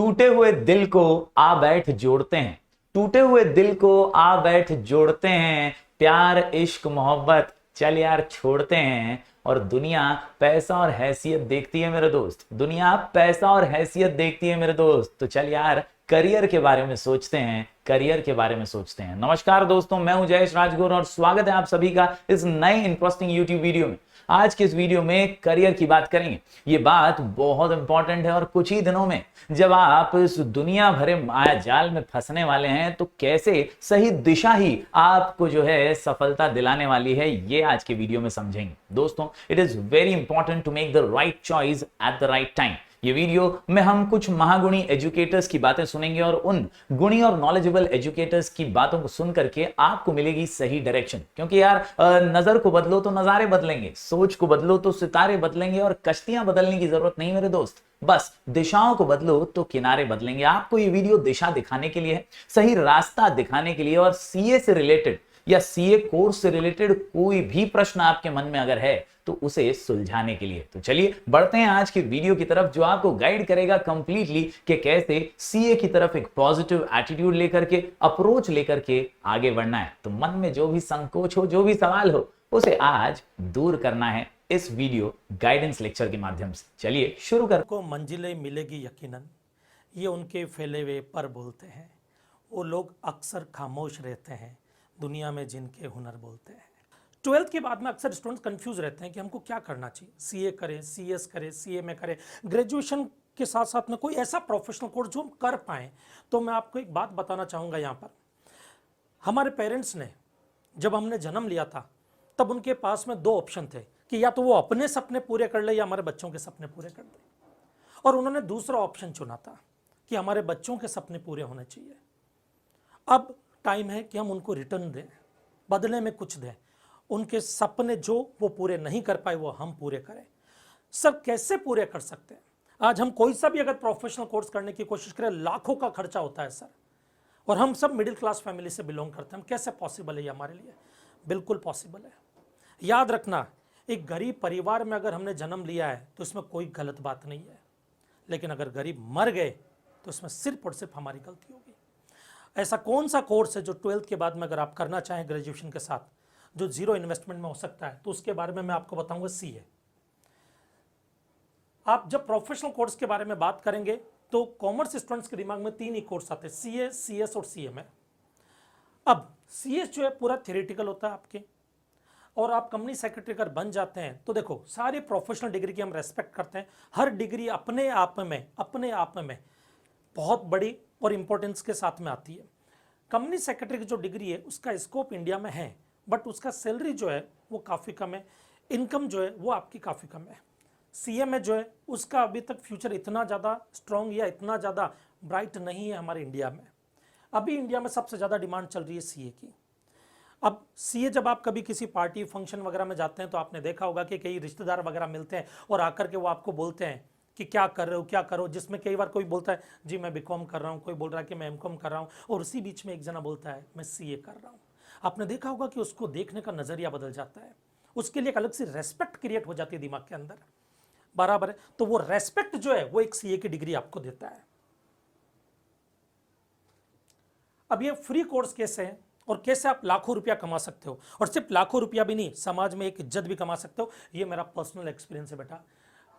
टूटे हुए दिल को आ बैठ जोड़ते हैं, टूटे हुए दिल को आ बैठ जोड़ते हैं, प्यार इश्क मोहब्बत चल यार छोड़ते हैं। और दुनिया पैसा और हैसियत देखती है मेरे दोस्त, दुनिया पैसा और हैसियत देखती है मेरे दोस्त। तो चल यार करियर के बारे में सोचते हैं, करियर के बारे में सोचते हैं। नमस्कार दोस्तों, मैं हूं जयेश राजगुर और स्वागत है आप सभी का इस नए इंटरेस्टिंग यूट्यूब वीडियो में। आज के इस वीडियो में करियर की बात करेंगे। ये बात बहुत इंपॉर्टेंट है और कुछ ही दिनों में जब आप इस दुनिया भरे माया जाल में फंसने वाले हैं तो कैसे सही दिशा ही आपको जो है सफलता दिलाने वाली है, ये आज के वीडियो में समझेंगे। दोस्तों, it is very important to make the right choice at the right time. ये वीडियो में हम कुछ महागुणी एजुकेटर्स की बातें सुनेंगे और उन गुणी और नॉलेजेबल एजुकेटर्स की बातों को सुन करके आपको मिलेगी सही डायरेक्शन। क्योंकि यार नजर को बदलो तो नजारे बदलेंगे, सोच को बदलो तो सितारे बदलेंगे और कश्तियां बदलने की जरूरत नहीं मेरे दोस्त, बस दिशाओं को बदलो तो किनारे बदलेंगे। आपको ये वीडियो दिशा दिखाने के लिए है, सही रास्ता दिखाने के लिए। और सीए से रिलेटेड या सीए कोर्स से रिलेटेड कोई भी प्रश्न आपके मन में अगर है तो उसे सुलझाने के लिए। तो चलिए बढ़ते हैं आज की वीडियो की तरफ, जो आपको गाइड करेगा कंप्लीटली कि कैसे सीए की तरफ एक पॉजिटिव एटीट्यूड लेकर के, अप्रोच लेकर के आगे बढ़ना है। तो मन में जो भी संकोच हो, जो भी सवाल हो, उसे आज दूर करना है इस वीडियो गाइडेंस लेक्चर के माध्यम से। चलिए शुरू कर। को मंजिलें मिलेगी यकीनन, ये उनके फैले हुए पर बोलते हैं। वो लोग अक्सर खामोश रहते हैं दुनिया में जिनके हुनर बोलते हैं। 12th के बाद में अक्सर स्टूडेंट्स कंफ्यूज रहते हैं कि हमको क्या करना चाहिए, सीए करें, सीएस करें, सीए में करें, ग्रेजुएशन के साथ साथ में कोई ऐसा प्रोफेशनल कोर्स जो हम कर पाएँ। तो मैं आपको एक बात बताना चाहूँगा। यहाँ पर हमारे पेरेंट्स ने, जब हमने जन्म लिया था तब उनके पास में दो ऑप्शन थे कि या तो वो अपने सपने पूरे कर ले या हमारे बच्चों के सपने पूरे कर दे। और उन्होंने दूसरा ऑप्शन चुना था कि हमारे बच्चों के सपने पूरे होने चाहिए। अब टाइम है कि हम उनको रिटर्न दें, बदले में कुछ दें। उनके सपने जो वो पूरे नहीं कर पाए वो हम पूरे करें। सर कैसे पूरे कर सकते हैं? आज हम कोई सा भी अगर प्रोफेशनल कोर्स करने की कोशिश करें, लाखों का खर्चा होता है सर। और हम सब मिडिल क्लास फैमिली से बिलोंग करते हैं। हम कैसे पॉसिबल है ये हमारे लिए? बिल्कुल पॉसिबल है। याद रखना, एक गरीब परिवार में अगर हमने जन्म लिया है तो इसमें कोई गलत बात नहीं है, लेकिन अगर गरीब मर गए तो इसमें सिर्फ और सिर्फ हमारी गलती होगी। ऐसा कौन सा कोर्स है जो 12th के बाद में अगर आप करना चाहें ग्रेजुएशन के साथ, जो जीरो इन्वेस्टमेंट में हो सकता है? तो उसके बारे में मैं आपको बताऊंगा सीए। आप जब प्रोफेशनल कोर्स के बारे में बात करेंगे तो कॉमर्स स्टूडेंट्स के दिमाग में तीन ही कोर्स आते हैं, सीए, सीएस और सीएमए। अब सीएस जो है पूरा थियोरेटिकल होता है आपके, और आप कंपनी सेक्रेटरी अगर बन जाते हैं तो देखो, सारे प्रोफेशनल डिग्री की हम रेस्पेक्ट करते हैं। हर डिग्री अपने आप में बहुत बड़ी और इंपॉर्टेंस के साथ में आती है। कंपनी सेक्रेटरी की जो डिग्री है उसका स्कोप इंडिया में है, बट उसका सैलरी जो है वो काफ़ी कम है, इनकम जो है वो आपकी काफ़ी कम है। सीएमए जो है उसका अभी तक फ्यूचर इतना ज़्यादा स्ट्रॉन्ग या इतना ज़्यादा ब्राइट नहीं है हमारे इंडिया में। अभी इंडिया में सबसे ज़्यादा डिमांड चल रही है सीए की। अब सीए जब आप कभी किसी पार्टी फंक्शन वगैरह में जाते हैं तो आपने देखा होगा कि कई रिश्तेदार वगैरह मिलते हैं और आकर के वो आपको बोलते हैं कि क्या कर रहे हो, क्या करो। जिसमें कई बार कोई बोलता है जी मैं बीकॉम कर रहा हूँ, कोई बोल रहा है कि मैं एमकॉम कर रहा हूँ, और उसी बीच में एक जना बोलता है मैं सीए कर रहा हूँ। आपने देखा होगा कि उसको देखने का नज़रिया बदल जाता है, उसके लिए एक अलग सी रेस्पेक्ट क्रिएट हो जाती है दिमाग के अंदर। बराबर है? तो वो रेस्पेक्ट जो है वो एक सीए की डिग्री आपको देता है। अब ये फ्री कोर्स कैसे है और कैसे आप लाखों रुपया कमा सकते हो, और सिर्फ लाखों रुपया भी नहीं, समाज में एक इज्जत भी कमा सकते हो, ये मेरा पर्सनल एक्सपीरियंस है बेटा।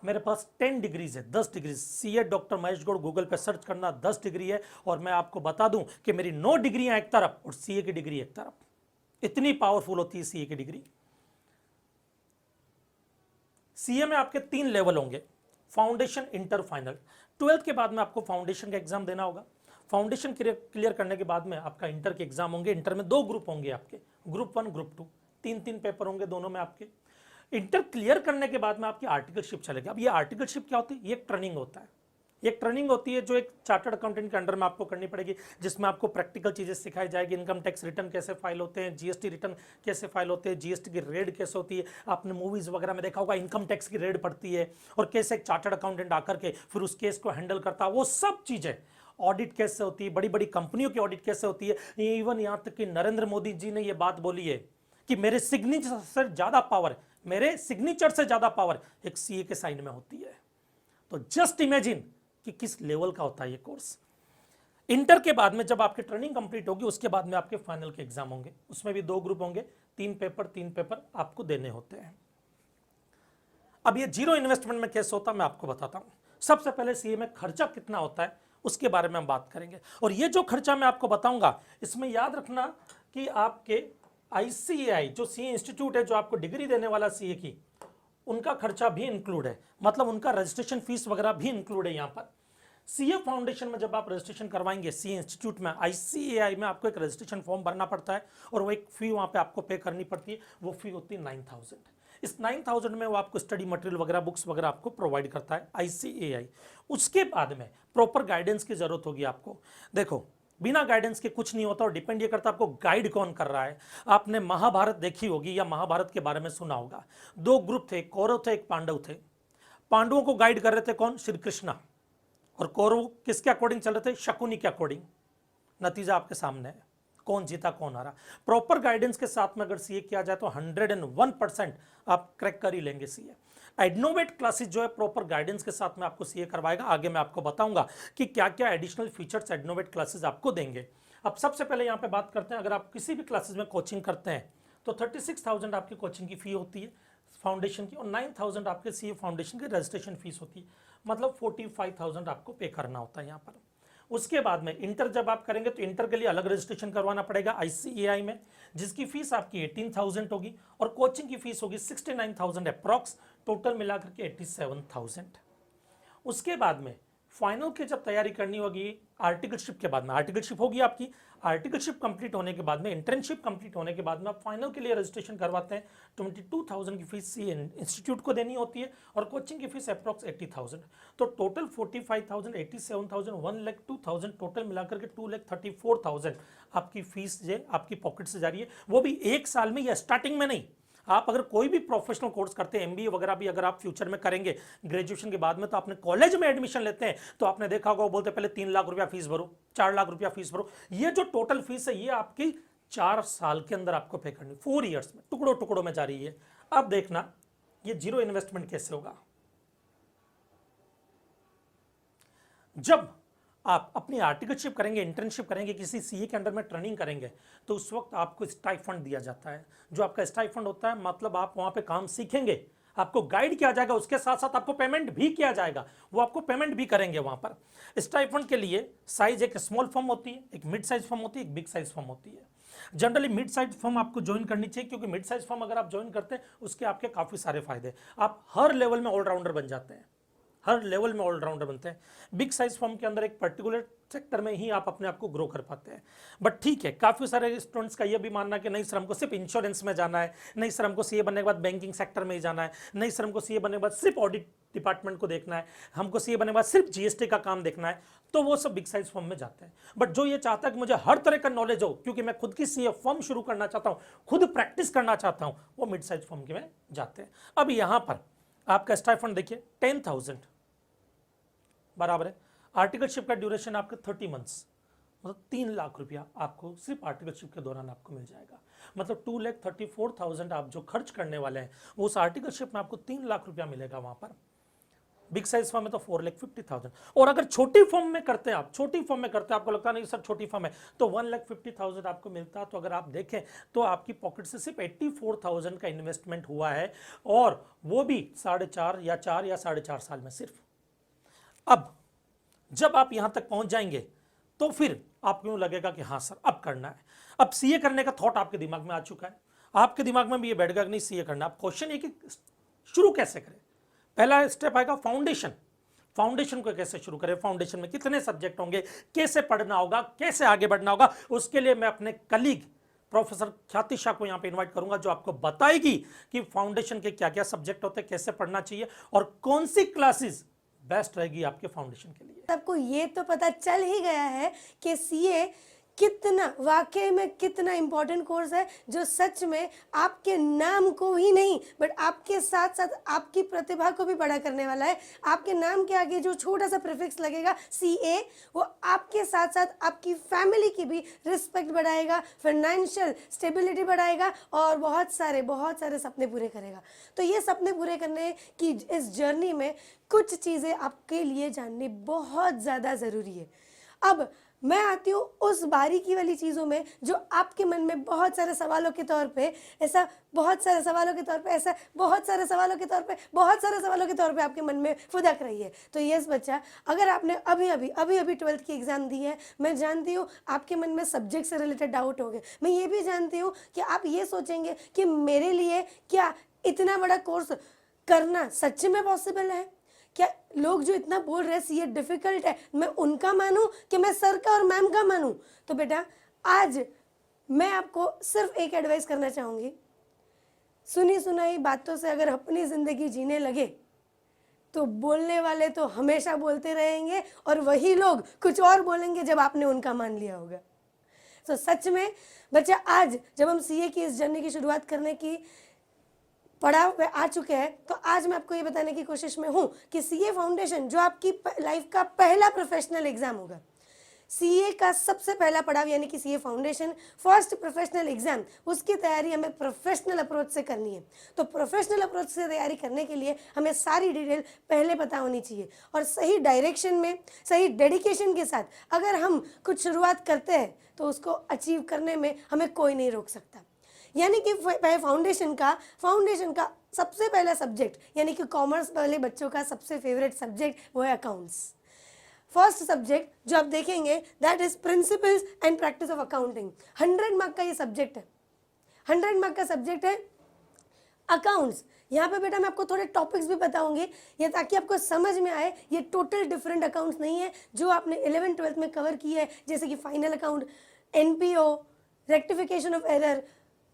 मेरे पास 10 डिग्रीज है, 10 degrees. CA doctor Mahesh Gaur Google पे सर्च करना, 10 डिग्री है। और मैं आपको बता दूं कि मेरी 9 डिग्रियां एक तरफ और सीए की डिग्री एक तरफ। इतनी पावरफुल होती है सीए की डिग्री। सीए में आपके 3 लेवल होंगे, फाउंडेशन, इंटर, फाइनल। 12th के बाद में आपको फाउंडेशन का एग्जाम देना होगा। फाउंडेशन क्लियर करने के बाद में आपका इंटर के एग्जाम होंगे। इंटर में 2 ग्रुप होंगे आपके, ग्रुप 1, ग्रुप 2, 3 पेपर होंगे दोनों में आपके। इंटर क्लियर करने के बाद में आपकी आर्टिकलशिप चलेगी। अब ये आर्टिकलशिप क्या होती है? ये एक ट्रेनिंग होता है। एक ट्रेनिंग होती है जो एक चार्टर्ड अकाउंटेंट के अंडर में आपको करनी पड़ेगी, जिसमें आपको प्रैक्टिकल चीजें सिखाई जाएगी। इनकम टैक्स रिटर्न कैसे फाइल होते हैं, जीएसटी रिटर्न कैसे फाइल होते हैं, जीएसटी की रेड कैसे होती है। आपने मूवीज वगैरह में देखा होगा इनकम टैक्स की रेड पड़ती है, और कैसे एक चार्टर्ड अकाउंटेंट आकर के फिर उस केस को हैंडल करता है। वो सब चीजें, ऑडिट कैसे होती है, बड़ी बड़ी कंपनियों की ऑडिट कैसे होती है। इवन यहाँ तक कि नरेंद्र मोदी जी ने ये बात बोली है कि मेरे सिग्नेचर से ज्यादा पावर, मेरे सिग्नेचर से ज्यादा पावर एक सीए के साइन में होती है। तो जस्ट इमेजिन कि किस लेवल का होता है ये कोर्स। इंटर के बाद में जब आपकी ट्रेनिंग कंप्लीट होगी उसके बाद में आपके फाइनल के एग्जाम होंगे, उसमें भी 2 ग्रुप होंगे, 3 पेपर आपको देने होते हैं। अब ये जीरो इन्वेस्टमेंट में कैसे होता है मैं आपको बताता हूं। सबसे पहले सीए में खर्चा कितना होता है उसके बारे में हम बात करेंगे, और ये जो खर्चा मैं आपको बताऊंगा इसमें याद रखना कि आपके ICAI जो सीए इंस्टीट्यूट है जो आपको डिग्री देने वाला सीए की, उनका खर्चा भी इंक्लूड है, मतलब उनका रजिस्ट्रेशन फीस वगैरह भी इंक्लूड है। यहाँ पर सीए फाउंडेशन में जब आप रजिस्ट्रेशन करवाएंगे सीए इंस्टीट्यूट में, ICAI में आपको एक रजिस्ट्रेशन फॉर्म भरना पड़ता है और वो एक फी वहाँ पे आपको पे करनी पड़ती है। वो फी होती है 9,000। इस 9,000 में वो आपको स्टडी मटेरियल वगैरह बुक्स वगैरह आपको प्रोवाइड करता है ICAI। उसके बाद में प्रॉपर गाइडेंस की जरूरत होगी आपको। देखो बिना गाइडेंस के कुछ नहीं होता, और डिपेंड ये करता है आपको गाइड कौन कर रहा है। आपने महाभारत देखी होगी या महाभारत के बारे में सुना होगा। 2 ग्रुप थे, कौरव थे, एक पांडव थे। पांडवों को गाइड कर रहे थे कौन? श्री कृष्णा। और कौरव किसके अकॉर्डिंग चल रहे थे? शकुनी के अकॉर्डिंग। नतीजा आपके सामने है, कौन जीता कौन हारा। प्रॉपर गाइडेंस के साथ में अगर सीए किया जाए तो 101% आप क्रैक कर ही लेंगे सीए। एडनोवेट क्लासेस जो है प्रॉपर गाइडेंस के साथ में आपको सीए करवाएगा। आगे मैं आपको बताऊंगा कि क्या क्या एडिशनल फीचर्स एडनोवेट क्लासेस आपको देंगे। अब सबसे पहले यहाँ पे बात करते हैं, अगर आप किसी भी क्लासेस में कोचिंग करते हैं तो 36,000 आपकी कोचिंग की फी होती है फाउंडेशन की, और 9,000 आपके सीए फाउंडेशन की रजिस्ट्रेशन फीस होती है, मतलब 45,000 आपको पे करना होता है यहाँ पर। उसके बाद में इंटर जब आप करेंगे तो इंटर के लिए अलग रजिस्ट्रेशन करवाना पड़ेगा ICAI में, जिसकी फीस आपकी 18,000 होगी, और कोचिंग की फीस होगी 69,000 अप्रॉक्स, टोटल मिलाकर के 87,000। उसके बाद में फाइनल की जब तैयारी करनी होगी आर्टिकलशिप के बाद में, आर्टिकलशिप होगी आपकी, आर्टिकलशिप कंप्लीट होने के बाद में, इंटर्नशिप कंप्लीट होने के बाद में आप फाइनल के लिए रजिस्ट्रेशन करवाते हैं। 22,000 की फीस सी इंस्टीट्यूट को देनी होती है, और कोचिंग की फीस अप्रॉक्स 80,000। तो टोटल 45,000, 87,000, 1,02,000, टोटल मिलाकर के 2,34,000 आपकी फीस जो आपकी पॉकेट से जा रही है, वो भी 1 साल में या स्टार्टिंग में नहीं। आप अगर कोई भी प्रोफेशनल कोर्स करते हैं, MBA वगैरह भी अगर आप फ्यूचर में करेंगे ग्रेजुएशन के बाद में, तो आपने कॉलेज में एडमिशन लेते हैं तो आपने देखा होगा वो बोलते पहले 3 लाख रुपया फीस भरो, 4 लाख रुपया फीस भरो। ये जो टोटल फीस है ये आपकी 4 साल के अंदर आपको पे करनी, 4 ईयर्स में, टुकड़ों टुकड़ों में जा रही है। अब देखना ये जीरो इन्वेस्टमेंट कैसे होगा। जब आप अपनी आर्टिकलशिप करेंगे, इंटर्नशिप करेंगे, किसी सीए के अंडर में ट्रेनिंग करेंगे, तो उस वक्त आपको स्टाइफंड दिया जाता है। जो आपका स्टाइफंड होता है मतलब आप वहां पे काम सीखेंगे, आपको गाइड किया जाएगा, उसके साथ साथ आपको पेमेंट भी किया जाएगा, वो आपको पेमेंट भी करेंगे वहां पर। स्टाइफंड के लिए साइज एक स्मॉल फर्म होती है, एक मिड साइज फर्म होती है, एक बिग साइज फर्म होती है। जनरली मिड साइज फर्म आपको ज्वाइन करनी चाहिए, क्योंकि मिड साइज फर्म अगर आप ज्वाइन करते हैं उसके आपके काफी सारे फायदे, आप हर लेवल में ऑलराउंडर बन जाते हैं, हर लेवल में ऑलराउंडर बनते हैं। बिग साइज फर्म के अंदर एक पर्टिकुलर सेक्टर में ही आप अपने आप को ग्रो कर पाते हैं। बट ठीक है, काफ़ी सारे स्टूडेंट्स का ये भी मानना कि नहीं सर हमको सिर्फ इंश्योरेंस में जाना है, नहीं सर हमको सीए बनने के बाद बैंकिंग सेक्टर में ही जाना है, नहीं सर हमको सीए बनने के बाद सिर्फ ऑडिट डिपार्टमेंट को देखना है, हमको सीए बनने के बाद सिर्फ GST का काम देखना है, तो वो सब बिग साइज फर्म में जाते हैं। बट जो ये चाहता है कि मुझे हर तरह का नॉलेज हो, क्योंकि मैं खुद की सीए फर्म शुरू करना चाहता हूँ, खुद प्रैक्टिस करना चाहता हूँ, वो मिड साइज फर्म के में जाते हैं। अब यहाँ पर आपका स्टाइफंड देखिए 10,000 बराबर है। आर्टिकलशिप का ड्यूरेशन आपका 30 मंथ्स, मतलब 3 लाख रुपया आपको सिर्फ आर्टिकलशिप के दौरान आपको मिल जाएगा। मतलब 2,34,000 आप जो खर्च करने वाले हैं वो उस आर्टिकलशिप में आपको 3 लाख रुपया मिलेगा वहां पर। बिग साइज फर्म में तो 4,50,000। और अगर छोटी फर्म में करते हैं आप, छोटी फर्म में करते हैं, आपको लगता नहीं सर छोटी फर्म है, तो 1,50,000 आपको मिलता है। तो अगर आप देखें तो आपकी पॉकेट से सिर्फ 84,000 का इन्वेस्टमेंट हुआ है, और वो भी 4.5 या 4 या 4.5 साल में सिर्फ। अब जब आप यहां तक पहुंच जाएंगे तो फिर आपको यूं लगेगा कि हाँ सर अब करना है। अब सीए करने का थॉट आपके दिमाग में आ चुका है, आपके दिमाग में भी ये बैठ गया कि नहीं सीए करना। अब क्वेश्चन ये कि शुरू कैसे करें। पहला स्टेप आएगा फाउंडेशन। फाउंडेशन को कैसे शुरू करें, फाउंडेशन में कितने सब्जेक्ट होंगे, कैसे पढ़ना होगा, कैसे आगे बढ़ना होगा। उसके लिए मैं अपने कलीग प्रोफेसर ख्याति शाह को यहाँ पे इन्वाइट करूंगा, जो आपको बताएगी कि फाउंडेशन के क्या क्या सब्जेक्ट होते हैं, कैसे पढ़ना चाहिए, और कौन सी क्लासेस बेस्ट रहेगी आपके फाउंडेशन के लिए। सबको ये तो पता चल ही गया है कि सीए कितना वाकई में कितना इम्पोर्टेंट कोर्स है, जो सच में आपके नाम को ही नहीं बट आपके साथ साथ आपकी प्रतिभा को भी बड़ा करने वाला है। आपके नाम के आगे जो छोटा सा प्रीफिक्स लगेगा CA, वो आपके साथ साथ आपकी फैमिली की भी रिस्पेक्ट बढ़ाएगा, फाइनेंशियल स्टेबिलिटी बढ़ाएगा और बहुत सारे सपने पूरे करेगा। तो ये सपने पूरे करने की इस जर्नी में कुछ चीज़ें आपके लिए जाननी बहुत ज़्यादा ज़रूरी है। अब मैं आती हूँ उस बारीकी वाली चीज़ों में जो आपके मन में बहुत सारे सवालों के तौर पे आपके मन में फुदक रही है। तो यस बच्चा, अगर आपने अभी 12th की एग्ज़ाम दी है, मैं जानती हूँ आपके मन में सब्जेक्ट से रिलेटेड डाउट होंगे। मैं ये भी जानती हूँ कि आप ये सोचेंगे कि मेरे लिए क्या इतना बड़ा कोर्स करना सच में पॉसिबल है? क्या लोग जो इतना बोल रहे हैं CA डिफ़िकल्ट है, मैं उनका मानूं कि मैं सर का और मैम का मानूं? तो बेटा, आज मैं आपको सिर्फ एक एडवाइस करना चाहूँगी। सुनी सुनाई बातों से अगर अपनी ज़िंदगी जीने लगे तो बोलने वाले तो हमेशा बोलते रहेंगे और वही लोग कुछ और बोलेंगे जब आपने उनका मान लिया होगा। तो सच में बच्चा, आज जब हम CA की इस जर्नी की शुरुआत करने की पड़ाव पे आ चुके हैं, तो आज मैं आपको ये बताने की कोशिश में हूँ कि CA फाउंडेशन जो आपकी लाइफ का पहला प्रोफेशनल एग्जाम होगा, CA का सबसे पहला पड़ाव यानी कि CA foundation first professional exam, उसकी तैयारी हमें प्रोफेशनल अप्रोच से करनी है। तो प्रोफेशनल अप्रोच से तैयारी करने के लिए हमें सारी डिटेल पहले पता होनी चाहिए और सही डायरेक्शन में, सही डेडिकेशन के साथ अगर हम कुछ शुरुआत करते हैं तो उसको अचीव करने में हमें कोई नहीं रोक सकता। यानी कि फाउंडेशन का सबसे पहला सब्जेक्ट यानी कि कॉमर्स वाले बच्चों का सबसे फेवरेट सब्जेक्ट वो है अकाउंट्स। फर्स्ट सब्जेक्ट जो आप देखेंगे that is principles and practice of accounting. 100 mark का ये सब्जेक्ट है, 100 मार्क का सब्जेक्ट है अकाउंट्स। यहाँ पे बेटा मैं आपको थोड़े टॉपिक्स भी बताऊंगी ये ताकि आपको समझ में आए ये टोटल डिफरेंट अकाउंट्स नहीं है जो आपने 11th 12th में कवर किए है, जैसे कि final account, NPO, rectification of error,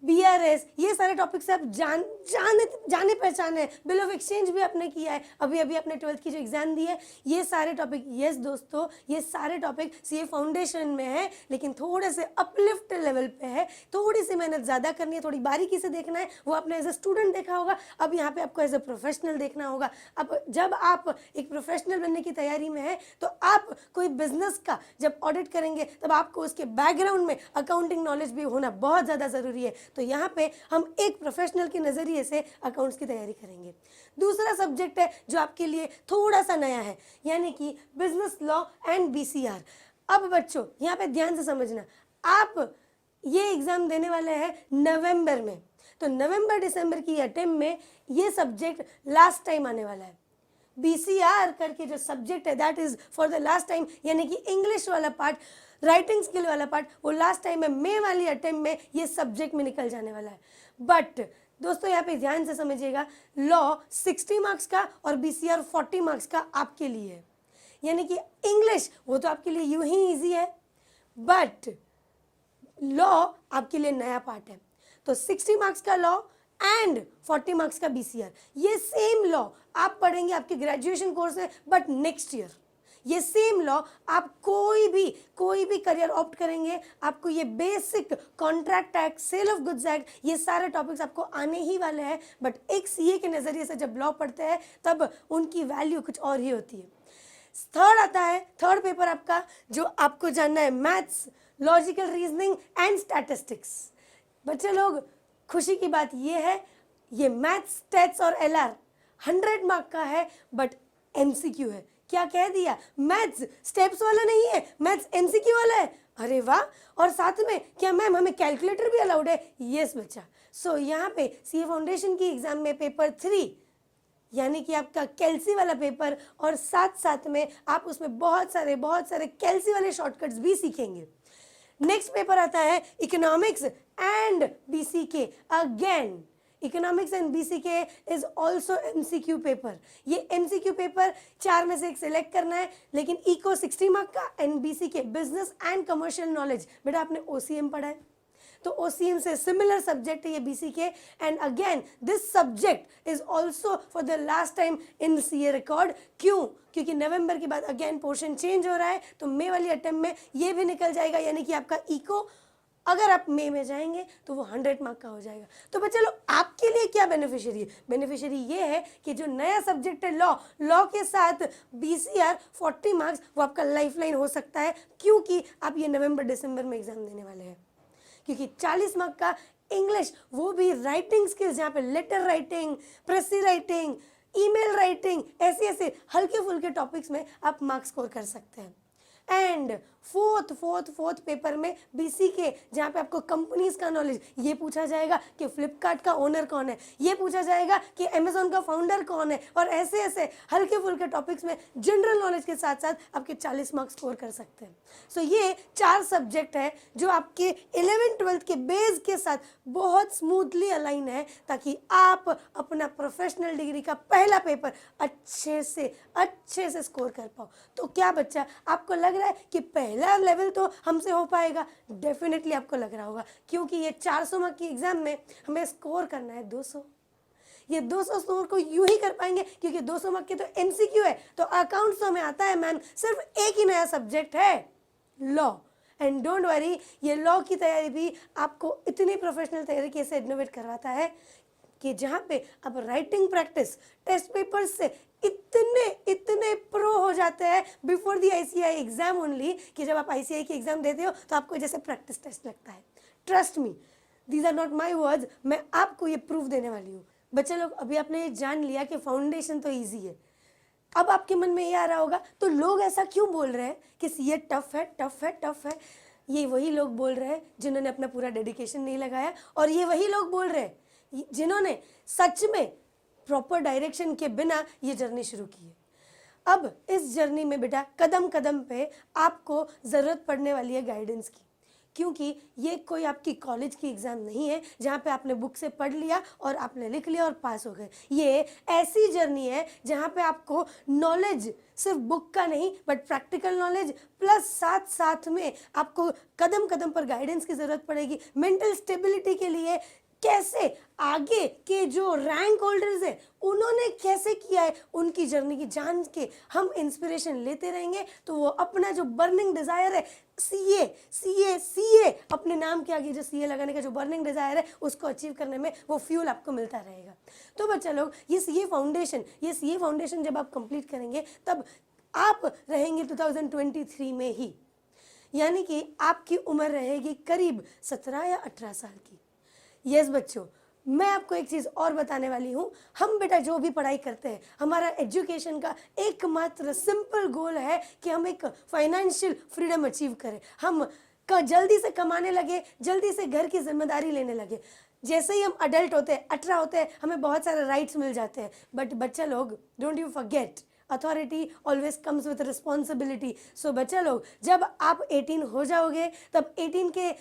BRS, ये सारे टॉपिक्स आप जाने पहचाने। बिल ऑफ एक्सचेंज भी आपने किया है, अभी आपने 12th की जो एग्जाम दी है। ये सारे टॉपिक, यस दोस्तों, ये सारे टॉपिक CA फाउंडेशन में है, लेकिन थोड़े से अपलिफ्ट लेवल पे है। थोड़ी सी मेहनत ज़्यादा करनी है, थोड़ी बारीकी से देखना है। वो आपने एज ए स्टूडेंट देखा होगा, अब यहाँ पे आपको एज ए प्रोफेशनल देखना होगा। अब जब आप एक प्रोफेशनल बनने की तैयारी में है तो आप कोई बिजनेस का जब ऑडिट करेंगे तब आपको उसके बैकग्राउंड में अकाउंटिंग नॉलेज भी होना बहुत ज़्यादा ज़रूरी है। तो यहाँ पे हम एक प्रोफेशनल के नज़रिए से अकाउंट्स की तैयारी करेंगे। दूसरा सब्जेक्ट है जो आपके लिए थोड़ा सा नया है, यानी कि बिजनेस लॉ एंड BCR। अब बच्चों यहाँ पे ध्यान से समझना, आप ये एग्ज़ाम देने वाले हैं नवंबर में, तो नवंबर दिसंबर की अटेम्प्ट में ये सब्जेक्ट लास्ट टाइम आने वाला है। BCR करके जो सब्जेक्ट है that is for the last time, यानी कि इंग्लिश वाला पार्ट, राइटिंग स्किल वाला पार्ट, वो लास्ट टाइम में मई वाली अटेम्प्ट में ये सब्जेक्ट में निकल जाने वाला है। बट दोस्तों यहाँ पे ध्यान से समझिएगा, लॉ 60 मार्क्स का और BCR 40 मार्क्स का आपके लिए है। यानी कि इंग्लिश वो तो आपके लिए यूं ही ईजी है, बट लॉ आपके लिए नया पार्ट है। तो 60 मार्क्स का लॉ एंड 40 मार्क्स का BCR, ये सेम लॉ आप पढ़ेंगे आपके ग्रेजुएशन कोर्स में, बट नेक्स्ट ईयर ये सेम लॉ आप कोई भी करियर ऑप्ट करेंगे, आपको ये basic contract act, sale of goods act, ये सारे टॉपिक्स आपको आने ही वाले हैं। बट एक CA के नज़रिए से जब लॉ पढ़ते हैं तब उनकी वैल्यू कुछ और ही होती है। थर्ड आता है, थर्ड पेपर आपका जो आपको जानना है, maths, logical reasoning and statistics. बच्चे लोग, खुशी की बात ये है, ये मैथ्स, स्टैट्स और LR 100 मार्क का है, बट MCQ है। क्या कह दिया, मैथ्स स्टेप्स वाला नहीं है, मैथ्स MCQ वाला है। अरे वाह, और साथ में क्या मैम हमें कैलकुलेटर भी अलाउड है? यस बच्चा। सो यहाँ पे CA फाउंडेशन की एग्जाम में पेपर 3 यानी कि आपका कैल्सी वाला पेपर, और साथ में आप उसमें बहुत सारे कैल्सी वाले शॉर्टकट्स भी सीखेंगे। नेक्स्ट पेपर आता है economics and BCK। Again economics and BCK is also MCQ paper. ये MCQ पेपर 4 में से एक सिलेक्ट करना है, लेकिन इको 60 मार्क का and BCK business and commercial knowledge, बेटा आपने OCM पढ़ा है तो OCM से सिमिलर सब्जेक्ट है ये BCK, and again this subject is also for the last time in CA record. क्यों? क्योंकि नवंबर के बाद अगेन पोर्शन चेंज हो रहा है, तो मई वाली अटेम्प्ट में ये भी निकल जाएगा, यानी कि आपका इको अगर आप मई में जाएंगे तो वो 100 मार्क का हो जाएगा। तो बच्चे लोग आपके लिए क्या बेनिफिशियरी है? बेनिफिशियरी ये है कि जो नया सब्जेक्ट है लॉ के साथ BCR 40 मार्क्स वो आपका लाइफलाइन हो सकता है, क्योंकि आप ये नवंबर दिसंबर में एग्जाम देने वाले हैं। क्योंकि 40 मार्क का इंग्लिश, वो भी राइटिंग स्किल्स, जहाँ पे letter writing, precis writing, email writing, ऐसे हल्के फुल्के टॉपिक्स में आप मार्क्स स्कोर कर सकते हैं। एंड फोर्थ पेपर में BCK, जहाँ पे आपको कंपनीज का नॉलेज ये पूछा जाएगा कि फ्लिपकार्ट का ओनर कौन है, ये पूछा जाएगा कि अमेजोन का फाउंडर कौन है, और ऐसे हल्के फुल्के टॉपिक्स में जनरल नॉलेज के साथ साथ आपके 40 मार्क्स स्कोर कर सकते हैं। सो ये 4 सब्जेक्ट है जो आपके 11th-12th के बेस के साथ बहुत स्मूथली अलाइन है, ताकि आप अपना प्रोफेशनल डिग्री का पहला पेपर अच्छे से स्कोर कर पाओ। तो क्या बच्चा आपको लग रहा है कि पहला लेवल तो हमसे हो पाएगा? डेफिनेटली आपको लग रहा होगा, क्योंकि ये 400 मार्क की एग्जाम में हमें स्कोर करना है 200। ये 200 स्कोर को यूं ही कर पाएंगे क्योंकि 200 मार्क के तो MCQ है, तो अकाउंट्स तो हमें आता है मैम, सिर्फ एक ही नया सब्जेक्ट है लॉ। एंड डोंट वरी, ये लॉ की तैयारी भी आपको इतनी प्रोफेशनल तरीके से इनोवेट करवाता है कि जहाँ पे आप राइटिंग प्रैक्टिस टेस्ट पेपर से इतने प्रो हो जाते हैं before the ICAI exam only, कि जब आप ICAI की एग्जाम देते हो तो आपको जैसे प्रैक्टिस टेस्ट लगता है। Trust me, these are not my words, मैं आपको ये प्रूफ देने वाली हूँ। बच्चे लोग, अभी आपने ये जान लिया कि फाउंडेशन तो ईजी है। अब आपके मन में ये आ रहा होगा, तो लोग ऐसा क्यों बोल रहे हैं कि CA टफ है? ये वही लोग बोल रहे हैं जिन्होंने अपना पूरा डेडिकेशन नहीं लगाया, और ये वही लोग बोल रहे हैं जिन्होंने सच में प्रॉपर डायरेक्शन के बिना ये जर्नी शुरू की है। अब इस जर्नी में बेटा कदम कदम पे आपको ज़रूरत पड़ने वाली है गाइडेंस की, क्योंकि ये कोई आपकी कॉलेज की एग्ज़ाम नहीं है जहाँ पे आपने बुक से पढ़ लिया और आपने लिख लिया और पास हो गए। ये ऐसी जर्नी है जहाँ पे आपको नॉलेज सिर्फ बुक का नहीं बट प्रैक्टिकल नॉलेज प्लस साथ में आपको कदम कदम पर गाइडेंस की ज़रूरत पड़ेगी। मेंटल स्टेबिलिटी के लिए कैसे आगे के जो रैंक होल्डर्स हैं उन्होंने कैसे किया है, उनकी जर्नी की जान के हम इंस्पिरेशन लेते रहेंगे, तो वो अपना जो बर्निंग डिज़ायर है CA अपने नाम के आगे जो CA लगाने का जो बर्निंग डिज़ायर है उसको अचीव करने में वो फ्यूल आपको मिलता रहेगा। तो बच्चा लोग, ये CA फाउंडेशन जब आप कंप्लीट करेंगे तब आप रहेंगे 2023 में ही, यानी कि आपकी उम्र रहेगी करीब 17 या 18 साल की। यस बच्चों, मैं आपको एक चीज़ और बताने वाली हूँ। हम बेटा जो भी पढ़ाई करते हैं, हमारा एजुकेशन का एकमात्र सिंपल गोल है कि हम एक फाइनेंशियल फ्रीडम अचीव करें। हम जल्दी से कमाने लगे, जल्दी से घर की जिम्मेदारी लेने लगे। जैसे ही हम अडल्ट होते हैं, 18 होते हैं, हमें बहुत सारे राइट्स मिल जाते हैं। बट बच्चा लोग, don't you forget, authority always comes with responsibility. So बच्चा लोग, जब आप 18 हो जाओगे तब 18 के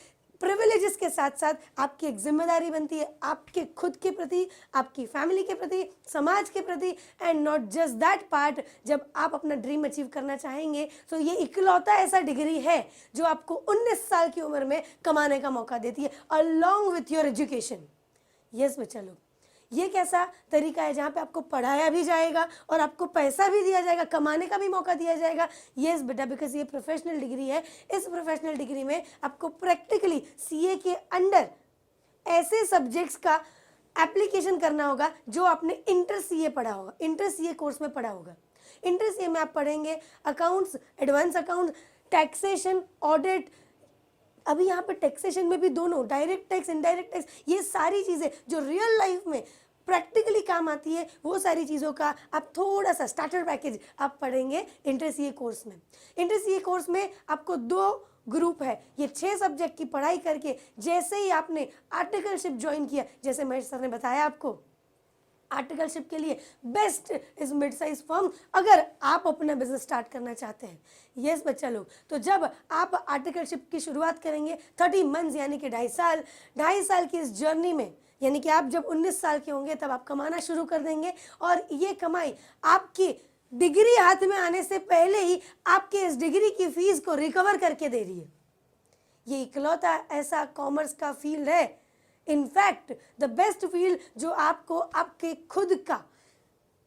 प्रिविलेजेस के साथ साथ आपकी एक जिम्मेदारी बनती है आपके खुद के प्रति, आपकी फैमिली के प्रति, समाज के प्रति, and not just that part. जब आप अपना ड्रीम अचीव करना चाहेंगे तो ये इकलौता ऐसा डिग्री है जो आपको 19 साल की उम्र में कमाने का मौका देती है along with your education. Yes बच्चा लोग, ये कैसा तरीका है जहाँ पे आपको पढ़ाया भी जाएगा और आपको पैसा भी दिया जाएगा, कमाने का भी मौका दिया जाएगा। यस बेटा, बिकॉज ये प्रोफेशनल डिग्री है। इस प्रोफेशनल डिग्री में आपको प्रैक्टिकली CA के अंडर ऐसे सब्जेक्ट्स का एप्लीकेशन करना होगा जो आपने इंटर CA पढ़ा होगा, इंटर CA कोर्स में पढ़ा होगा। इंटर CA में आप पढ़ेंगे accounts, advance accounts, taxation, audit. अभी यहाँ पे टैक्सेशन में भी दोनों, डायरेक्ट टैक्स, इनडायरेक्ट टैक्स, ये सारी चीज़ें जो रियल लाइफ में प्रैक्टिकली काम आती है, वो सारी चीज़ों का आप थोड़ा सा स्टार्टर पैकेज आप पढ़ेंगे इंटर CA कोर्स में। इंटर CA कोर्स में आपको 2 ग्रुप है। ये 6 सब्जेक्ट की पढ़ाई करके जैसे ही आपने आर्टिकलशिप ज्वाइन किया, जैसे महेश सर ने बताया आपको, आर्टिकलशिप के लिए best is mid size firm अगर आप अपना बिजनेस स्टार्ट करना चाहते हैं। यस बच्चा लोग, तो जब आप आर्टिकलशिप की शुरुआत करेंगे 30 मंथ्स यानी कि 2.5 साल की इस जर्नी में, यानी कि आप जब 19 साल के होंगे तब आप कमाना शुरू कर देंगे, और ये कमाई आपकी डिग्री हाथ में आने से पहले ही आपके इस डिग्री की फीस को रिकवर करके दे रही है। ये इकलौता ऐसा कॉमर्स का फील्ड है, इनफैक्ट द बेस्ट फील्ड जो आपको आपके खुद का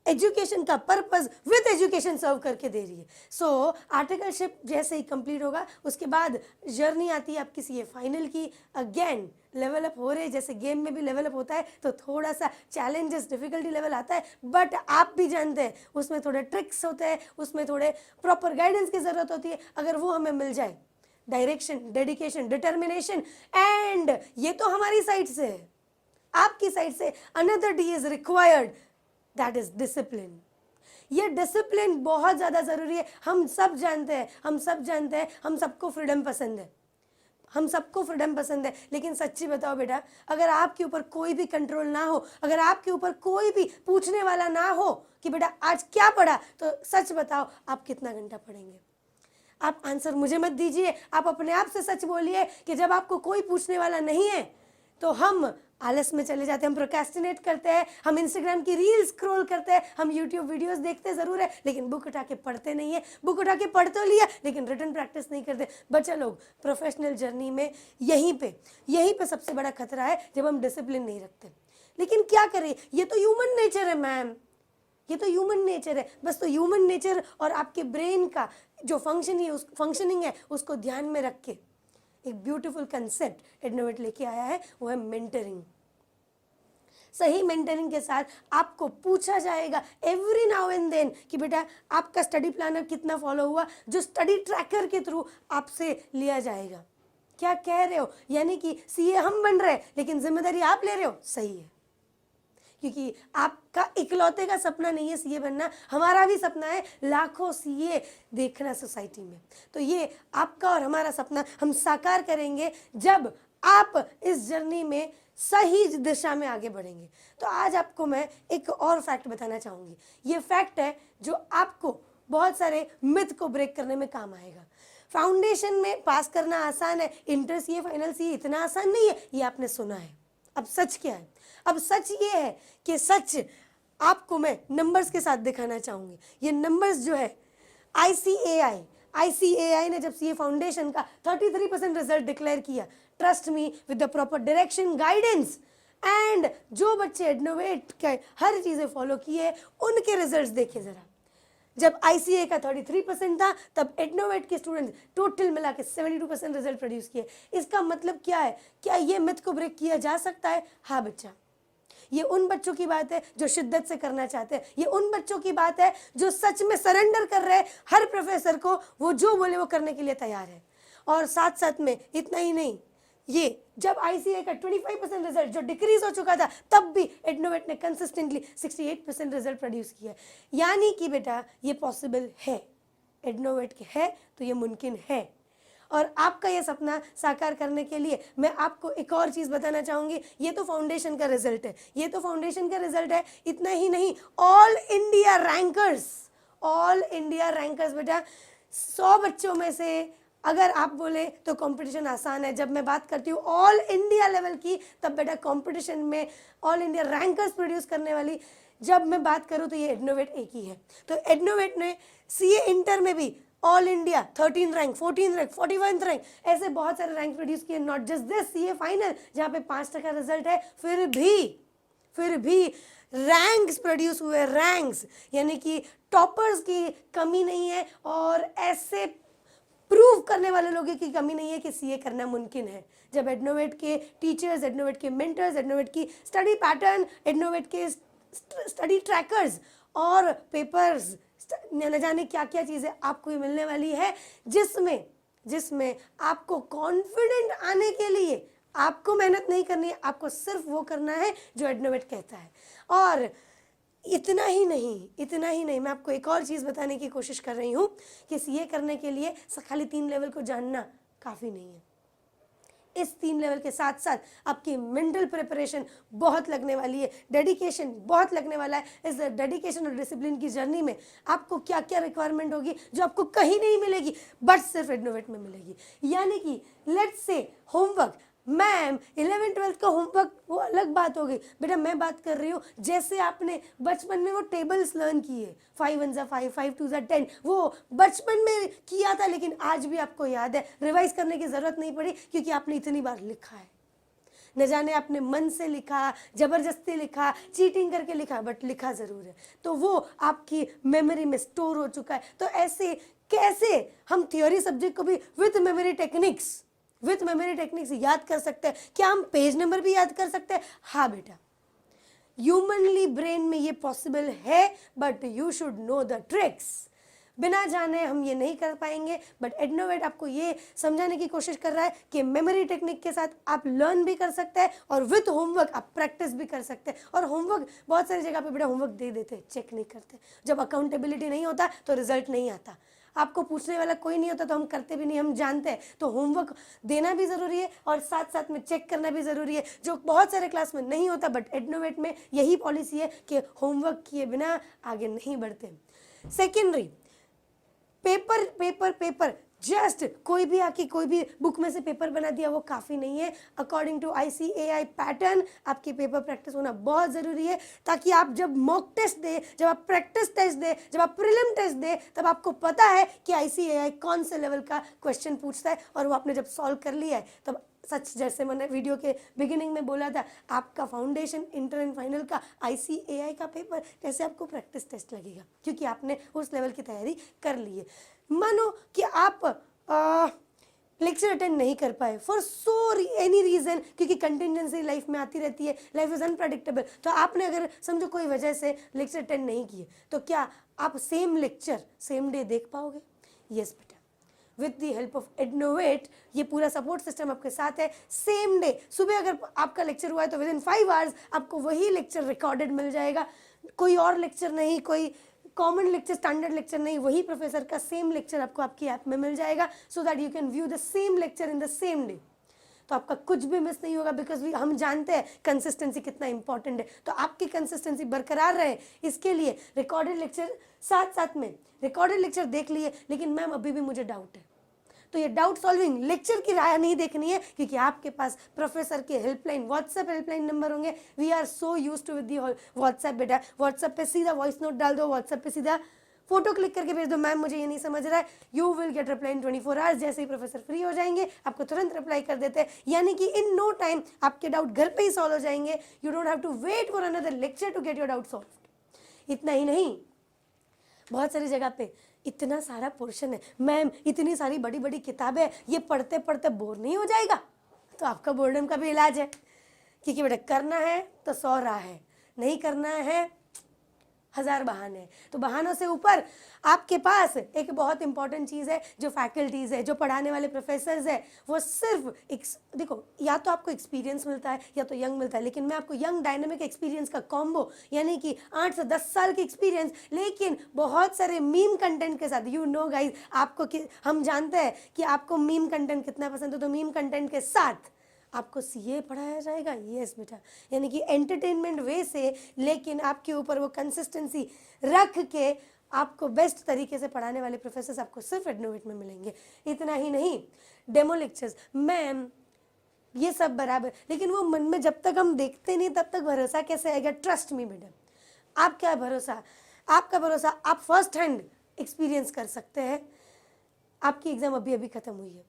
एजुकेशन का पर्पस विद एजुकेशन सर्व करके दे रही है। सो आर्टिकलशिप जैसे ही कंप्लीट होगा उसके बाद जर्नी आती है आपकी सीए फाइनल की। अगेन लेवल अप हो रहे, जैसे गेम में भी लेवल अप होता है तो थोड़ा सा चैलेंजेस डिफिकल्टी लेवल आता है, बट आप भी जानते हैं उसमें थोड़े ट्रिक्स होते हैं, उसमें थोड़े प्रॉपर गाइडेंस की ज़रूरत होती है। अगर वो हमें मिल जाए, डायरेक्शन, डेडिकेशन, डिटर्मिनेशन, एंड ये तो हमारी साइड से है, आपकी साइड से another D is required, that is discipline. ये डिसिप्लिन बहुत ज़्यादा ज़रूरी है। हम सब जानते हैं, हम सबको फ्रीडम पसंद है, हम सबको फ्रीडम पसंद है, लेकिन सच्ची बताओ बेटा, अगर आपके ऊपर कोई भी कंट्रोल ना हो, अगर आपके ऊपर कोई भी पूछने वाला ना हो कि बेटा आज क्या पढ़ा, तो सच बताओ आप कितना घंटा पढ़ेंगे? आप आंसर मुझे मत दीजिए, आप अपने आप से सच बोलिए कि जब आपको कोई पूछने वाला नहीं है तो हम आलस में चले जाते हैं, हम प्रोक्रेस्टिनेट करते हैं, हम इंस्टाग्राम की रील स्क्रॉल करते हैं, हम यूट्यूब वीडियोस देखते ज़रूर है लेकिन बुक उठा के पढ़ते नहीं है, बुक उठा के पढ़ तो लिया लेकिन रिटन प्रैक्टिस नहीं करते। बच्चा लोग प्रोफेशनल जर्नी में यहीं पे सबसे बड़ा खतरा है जब हम डिसिप्लिन नहीं रखते। लेकिन क्या करें, ये तो ह्यूमन नेचर है मैम, ये तो ह्यूमन नेचर है। बस तो ह्यूमन नेचर और आपके ब्रेन का जो फंक्शनिंग है उसको ध्यान में रख के एक ब्यूटीफुल कंसेप्ट एडनोवेट लेके आया है, वो है मेंटरिंग। सही मेंटरिंग के साथ आपको पूछा जाएगा एवरी नाउ एंड देन कि बेटा आपका स्टडी प्लानर कितना फॉलो हुआ, जो स्टडी ट्रैकर के थ्रू आपसे लिया जाएगा। क्या कह रहे हो? यानी कि सीए हम बन रहे हैं लेकिन जिम्मेदारी आप ले रहे हो, सही है, क्योंकि आपका इकलौते का सपना नहीं है सीए बनना, हमारा भी सपना है लाखों सीए देखना सोसाइटी में। तो ये आपका और हमारा सपना हम साकार करेंगे जब आप इस जर्नी में सही दिशा में आगे बढ़ेंगे। तो आज आपको मैं एक और फैक्ट बताना चाहूँगी। ये फैक्ट है जो आपको बहुत सारे मिथ को ब्रेक करने में काम आएगा। फाउंडेशन में पास करना आसान है, इंटर सीए फाइनल सीए इतना आसान नहीं है, ये आपने सुना है। अब सच क्या है? अब सच ये है कि सच आपको मैं नंबर्स के साथ दिखाना चाहूँगी। ये नंबर्स जो है ICAI ने जब सीए फाउंडेशन का 33% रिजल्ट डिक्लेयर किया, trust me with the proper direction, guidance and जो बच्चे एडनोवेट के हर चीज़ें फॉलो किए उनके रिजल्ट्स देखे ज़रा। जब ICAI का 33% था तब एडनोवेट के स्टूडेंट्स टोटल मिला के 72% रिजल्ट प्रोड्यूस किए। इसका मतलब क्या है? क्या ये मिथ को ब्रेक किया जा सकता है? हाँ बच्चा, ये उन बच्चों की बात है जो शिद्दत से करना चाहते हैं, ये उन बच्चों की बात है जो सच में सरेंडर कर रहे हैं हर प्रोफेसर को, वो जो बोले वो करने के लिए तैयार है। और साथ साथ में इतना ही नहीं, ये जब ICAI का 25% रिजल्ट जो डिक्रीज हो चुका था तब भी एडनोवेट ने कंसिस्टेंटली 68% रिजल्ट प्रोड्यूस किया। यानी कि बेटा ये पॉसिबल है, एडनोवेट के है तो ये मुमकिन है। और आपका ये सपना साकार करने के लिए मैं आपको एक और चीज़ बताना चाहूँगी। ये तो फाउंडेशन का रिजल्ट है, ये तो फाउंडेशन का रिजल्ट है। इतना ही नहीं, ऑल इंडिया रैंकर्स बेटा 100 बच्चों में से अगर आप बोले तो कंपटीशन आसान है। जब मैं बात करती हूँ ऑल इंडिया लेवल की, तब बेटा कंपटीशन में ऑल इंडिया रैंकर्स प्रोड्यूस करने वाली जब मैं बात करूँ तो ये एडनोवेट एक ही है। तो एडनोवेट ने सीए इंटर में भी all India 13 rank, 14 rank, 41 rank, ऐसे बहुत सारे रैंक प्रोड्यूस किए। Not just this, CA final जहाँ पे 5% रिजल्ट है, फिर भी रैंक्स प्रोड्यूस हुए, रैंक्स, यानी कि टॉपर्स की कमी नहीं है और ऐसे प्रूव करने वाले लोगों की कमी नहीं है कि सीए करना मुमकिन है। जब एडनोवेट के टीचर्स, एडनोवेट के मेंटर्स, एडनोवेट की स्टडी पैटर्न, एडनोवेट के स्टडी ट्रैकर्स और पेपर्स, न जाने क्या क्या चीज़ें आपको ये मिलने वाली है, जिसमें आपको कॉन्फिडेंट आने के लिए आपको मेहनत नहीं करनी है, आपको सिर्फ वो करना है जो एडनोवेट कहता है। और इतना ही नहीं, मैं आपको एक और चीज़ बताने की कोशिश कर रही हूँ कि सीए करने के लिए खाली 3 लेवल को जानना काफ़ी नहीं है। इस 3 लेवल के साथ साथ आपकी मेंटल प्रिपरेशन बहुत लगने वाली है, डेडिकेशन बहुत लगने वाला है। इस डेडिकेशन और डिसिप्लिन की जर्नी में आपको क्या क्या रिक्वायरमेंट होगी जो आपको कहीं नहीं मिलेगी बट सिर्फ एडनोवेट में मिलेगी। यानी कि let's say homework ma'am 11th-12th का होमवर्क वो अलग बात हो गई बेटा, मैं बात कर रही हूँ जैसे आपने बचपन में वो टेबल्स लर्न किए, 5 1 जा 5, 5 2 जा 10, वो बचपन में किया था लेकिन आज भी आपको याद है, रिवाइज करने की जरूरत नहीं पड़ी क्योंकि आपने इतनी बार लिखा है। न जाने आपने मन से लिखा, जबरदस्ती लिखा, चीटिंग करके लिखा, बट लिखा जरूर है, तो वो आपकी मेमोरी में स्टोर हो चुका है। तो ऐसे कैसे हम थियोरी सब्जेक्ट को भी विथ मेमोरी टेक्निक्स याद कर सकते हैं? क्या हम पेज नंबर भी याद कर सकते हैं? हाँ बेटा, ह्यूमनली ब्रेन में ये पॉसिबल है, but you should know the tricks. बिना जाने हम ये नहीं कर पाएंगे, बट एडनोवेट आपको ये समझाने की कोशिश कर रहा है कि मेमोरी टेक्निक के साथ आप लर्न भी कर सकते हैं और विथ होमवर्क आप प्रैक्टिस भी कर सकते हैं। और होमवर्क बहुत सारी जगह पे बेटा होमवर्क दे देते हैं, चेक नहीं करते। जब अकाउंटेबिलिटी नहीं होता तो रिजल्ट नहीं आता, आपको पूछने वाला कोई नहीं होता तो हम करते भी नहीं, हम जानते हैं। तो होमवर्क देना भी ज़रूरी है और साथ साथ में चेक करना भी ज़रूरी है, जो बहुत सारे क्लास में नहीं होता। बट एडनोवेट में यही पॉलिसी है कि होमवर्क किए बिना आगे नहीं बढ़ते। सेकेंडरी, पेपर जस्ट कोई भी आके कोई भी बुक में से पेपर बना दिया वो काफ़ी नहीं है। अकॉर्डिंग टू ICAI पैटर्न आपकी पेपर प्रैक्टिस होना बहुत ज़रूरी है, ताकि आप जब मॉक टेस्ट दे, जब आप प्रैक्टिस टेस्ट दे, जब आप प्रीलिम टेस्ट दे, तब आपको पता है कि ICAI कौन से लेवल का क्वेश्चन पूछता है और वो आपने जब सॉल्व कर लिया है तब सच, जैसे मैंने वीडियो के बिगिनिंग में बोला था, आपका फाउंडेशन, इंटर एंड फाइनल का ICAI का पेपर जैसे आपको प्रैक्टिस टेस्ट लगेगा, क्योंकि आपने उस लेवल की तैयारी कर ली है। मानो कि आप लेक्चर अटेंड नहीं कर पाए फॉर एनी रीज़न, क्योंकि कंटिजेंसी लाइफ में आती रहती है, लाइफ इज़ अनप्रेडिक्टेबल। तो आपने अगर समझो कोई वजह से लेक्चर अटेंड नहीं किए, तो क्या आप सेम लेक्चर सेम डे देख पाओगे? यस बेटा, विद द हेल्प ऑफ एडनोवेट ये पूरा सपोर्ट सिस्टम आपके साथ है। सेम डे सुबह अगर आपका लेक्चर हुआ है तो विद इन 5 आवर्स आपको वही लेक्चर रिकॉर्डेड मिल जाएगा, कोई और लेक्चर नहीं, कोई कॉमन लेक्चर, स्टैंडर्ड लेक्चर नहीं, वही प्रोफेसर का सेम लेक्चर आपको आपकी ऐप में मिल जाएगा, so that you can view the same lecture in the same day. तो आपका कुछ भी मिस नहीं होगा, बिकॉज हम जानते हैं कंसिस्टेंसी कितना इंपॉर्टेंट है। तो आपकी कंसिस्टेंसी बरकरार रहे, इसके लिए रिकॉर्डेड लेक्चर साथ साथ में रिकॉर्डेड लेक्चर देख लिए, लेकिन मैम अभी भी मुझे डाउट है, तो ये डाउट सॉल्विंग लेक्चर की राय नहीं देखनी है, क्योंकि आपके पास प्रोफेसर के हेल्पलाइन, व्हाट्सएप हेल्पलाइन नंबर होंगे। We are so used to with the WhatsApp बेटा, व्हाट्सएप पे सीधा वॉइस नोट डाल दो, व्हाट्सएप पे सीधा फोटो क्लिक करके भेज दो, मैम मुझे ये नहीं समझ रहा है, you will get reply in 24 hours. जैसे ही प्रोफेसर फ्री हो जाएंगे आपको तुरंत रिप्लाई कर देते हैं, यानी कि इन नो टाइम आपके डाउट घर पे ही सॉल्व हो जाएंगे। You don't have to wait for another lecture to get your doubt solve. इतना ही नहीं, बहुत सारी जगह पे इतना सारा पोर्शन है, मैम इतनी सारी बड़ी बड़ी किताबें, ये पढ़ते पढ़ते बोर नहीं हो जाएगा? तो आपका बोर्डम का भी इलाज है, क्योंकि बेटा करना है तो 100 राह है, नहीं करना है 1000 बहाने। तो बहानों से ऊपर आपके पास एक बहुत इंपॉर्टेंट चीज़ है, जो फैकल्टीज़ है, जो पढ़ाने वाले प्रोफेसर्स है, वो सिर्फ देखो, या तो आपको एक्सपीरियंस मिलता है या तो यंग मिलता है, लेकिन मैं आपको यंग डायनेमिक एक्सपीरियंस का कॉम्बो, यानी कि 8 से 10 साल की एक्सपीरियंस, लेकिन बहुत सारे मीम कंटेंट के साथ। यू नो गाइज, आपको हम जानते हैं कि आपको मीम कंटेंट कितना पसंद है, तो मीम कंटेंट के साथ आपको CA पढ़ाया जाएगा। यस बेटा, यानी कि एंटरटेनमेंट वे से, लेकिन आपके ऊपर वो कंसिस्टेंसी रख के आपको बेस्ट तरीके से पढ़ाने वाले प्रोफेसर्स आपको सिर्फ एडनोवेट में मिलेंगे। इतना ही नहीं, डेमो लेक्चर्स, मैम ये सब बराबर, लेकिन वो मन में जब तक हम देखते नहीं तब तक भरोसा कैसे आएगा? ट्रस्ट मी मैडम, आप क्या भरोसा, आपका भरोसा आप फर्स्ट हैंड एक्सपीरियंस कर सकते हैं। आपकी एग्ज़ाम अभी अभी ख़त्म हुई है,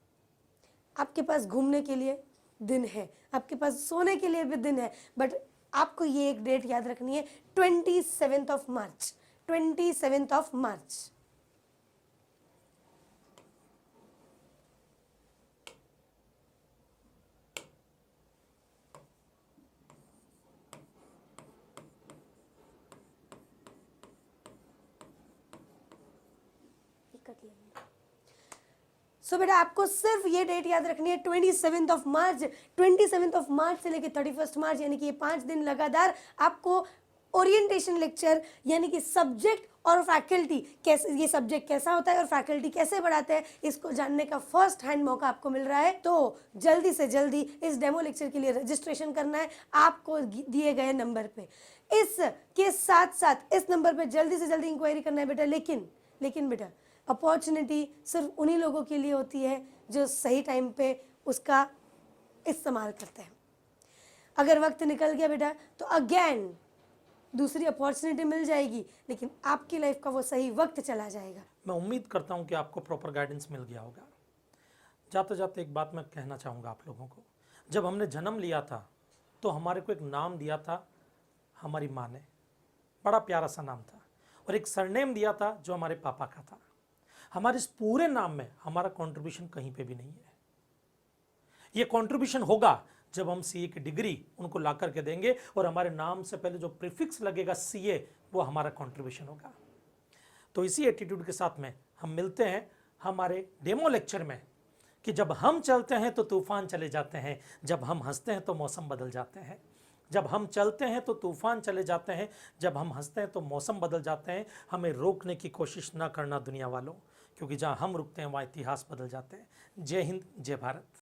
आपके पास घूमने के लिए दिन है, आपके पास सोने के लिए भी दिन है, बट आपको ये एक डेट याद रखनी है, 27th of March, 27th of March। सो बेटा आपको सिर्फ ये डेट याद रखनी है, 27th of March। 27th of March से लेकर 31st March, यानी कि ये 5 दिन लगातार आपको ओरिएंटेशन लेक्चर, यानी कि सब्जेक्ट और फैकल्टी कैसे, ये सब्जेक्ट कैसा होता है और फैकल्टी कैसे पढ़ाते हैं, इसको जानने का फर्स्ट हैंड मौका आपको मिल रहा है। तो जल्दी से जल्दी इस डेमो लेक्चर के लिए रजिस्ट्रेशन करना है आपको दिए गए नंबर पे। इसके साथ साथ इस नंबर पे जल्दी से जल्दी इंक्वायरी करना है बेटा। लेकिन बेटा अपॉर्चुनिटी सिर्फ उन्हीं लोगों के लिए होती है जो सही टाइम पे उसका इस्तेमाल करते हैं। अगर वक्त निकल गया बेटा तो अगेन दूसरी अपॉर्चुनिटी मिल जाएगी, लेकिन आपकी लाइफ का वो सही वक्त चला जाएगा। मैं उम्मीद करता हूं कि आपको प्रॉपर गाइडेंस मिल गया होगा। जाते जाते एक बात मैं कहना चाहूँगा आप लोगों को, जब हमने जन्म लिया था तो हमारे को एक नाम दिया था हमारी माँ ने, बड़ा प्यारा सा नाम था, और एक सरनेम दिया था जो हमारे पापा का था। हमारे इस पूरे नाम में हमारा कंट्रीब्यूशन कहीं पे भी नहीं है। ये कंट्रीब्यूशन होगा जब हम सीए की डिग्री उनको ला करके देंगे और हमारे नाम से पहले जो प्रीफिक्स लगेगा सीए, वो हमारा कंट्रीब्यूशन होगा। तो इसी एटीट्यूड के साथ में हम मिलते हैं हमारे डेमो लेक्चर में कि जब हम चलते हैं तो तूफान चले जाते हैं, जब हम हंसते हैं तो मौसम बदल जाते हैं। जब हम चलते हैं तो तूफान चले जाते हैं, जब हम हंसते हैं तो मौसम बदल जाते हैं। हमें रोकने की कोशिश ना करना दुनिया वालों, क्योंकि जहां हम रुकते हैं वहां इतिहास बदल जाते हैं। जय हिंद, जय भारत।